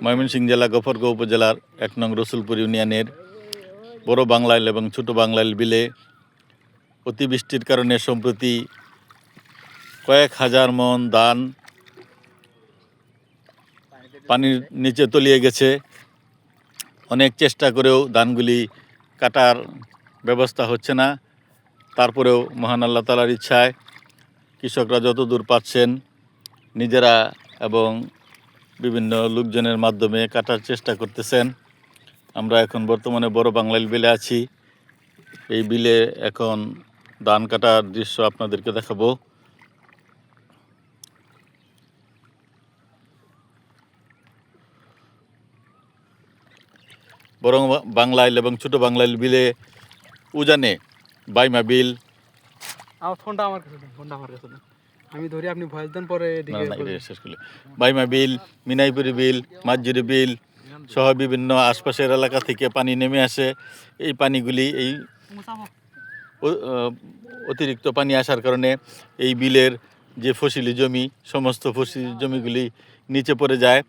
ময়মনসিংহ জেলা গফরগাঁও উপজেলার ১ নং রসুলপুর ইউনিয়নের বড় বাংলাইল এবং ছোট বাংলাইল বিলে অতিবৃষ্টির কারণে সম্প্রতি কয়েক হাজার মন ধান পানির নিচে তলিয়ে গেছে। অনেক চেষ্টা করেও ধানগুলি কাটার ব্যবস্থা হচ্ছে না। তারপরেও মহান আল্লাহ তাআলার ইচ্ছায় কৃষকরা যতদূর পাচ্ছেন নিজেরা এবং বিভিন্ন লোকজনের মাধ্যমে কাটার চেষ্টা করতেছেন। আমরা এখন বর্তমানে বড় বাংলাইল বিলে আছি। এই বিলে এখন ধান কাটার দৃশ্য আপনাদেরকে দেখাবো। বড় বাংলাইল এবং ছোট বাংলাইল বিলে উজানে বাইমা বিল, ফোনটা আমার কাছে দেন, আমি ধরি, আপনি ভয়েস দেন পরে বাইমা বিল, মিনাইপুরি বিল, মাঝজুরি বিল সহ বিভিন্ন আশপাশের এলাকা থেকে পানি নেমে আসে। এই পানিগুলি এই অতিরিক্ত পানি আসার কারণে এই বিলের যে ফসলি জমি, সমস্ত ফসলি জমিগুলি নিচে পড়ে যায়,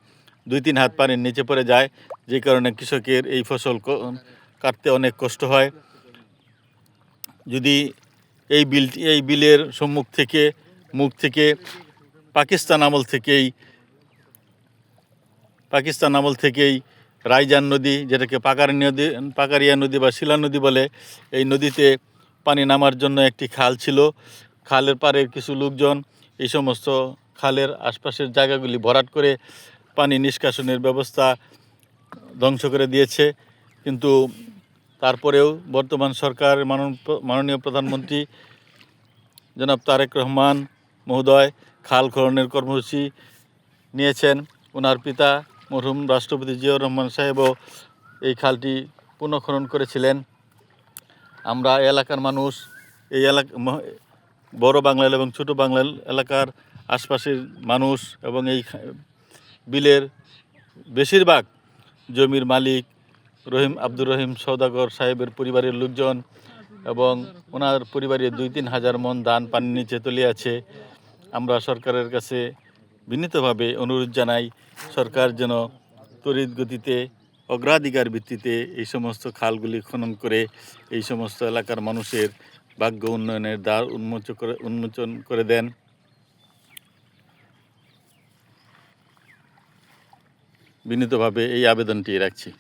২-৩ হাত পানির নিচে পড়ে যায়, যে কারণে কৃষকের এই ফসল কাটতে অনেক কষ্ট হয়। যদি এই বিলের মুখ থেকে পাকিস্তান আমল থেকেই রাইজান নদী, যেটাকে পাকারিয়া নদী বা শিলা নদী বলে, এই নদীতে পানি নামার জন্য একটি খাল ছিল। খালের পাড়ের কিছু লোকজন এই সমস্ত খালের আশপাশের জায়গাগুলি ভরাট করে পানি নিষ্কাশনের ব্যবস্থা ধ্বংস করে দিয়েছে। কিন্তু তারপরেও বর্তমান সরকার মাননীয় প্রধানমন্ত্রী জনাব তারেক রহমান মহোদয় খাল খননের কর্মসূচি নিয়েছেন। ওনার পিতা মরহুম রাষ্ট্রপতি জিয়াউর রহমান সাহেবও এই খালটি পুনঃখনন করেছিলেন। আমরা এলাকার মানুষ, এই বড় বাংলাইল এবং ছোট বাংলাইল এলাকার আশপাশের মানুষ এবং এই বিলের বেশিরভাগ জমির মালিক আব্দুর রহিম সওদাগর সাহেবের পরিবারের লোকজন এবং ওনার পরিবারের ২-৩ হাজার মন ধান পানির নিচে তলিয়ে আছে। আমরা সরকারের কাছে বিনীতভাবে অনুরোধ জানাই, সরকার যেন তড়িৎ গতিতে অগ্রাধিকার ভিত্তিতে এই সমস্ত খালগুলি খনন করে এই সমস্ত এলাকার মানুষের ভাগ্য উন্নয়নের দ্বার উন্মোচন করে দেন। বিনীতভাবে এই আবেদনটি রাখছি।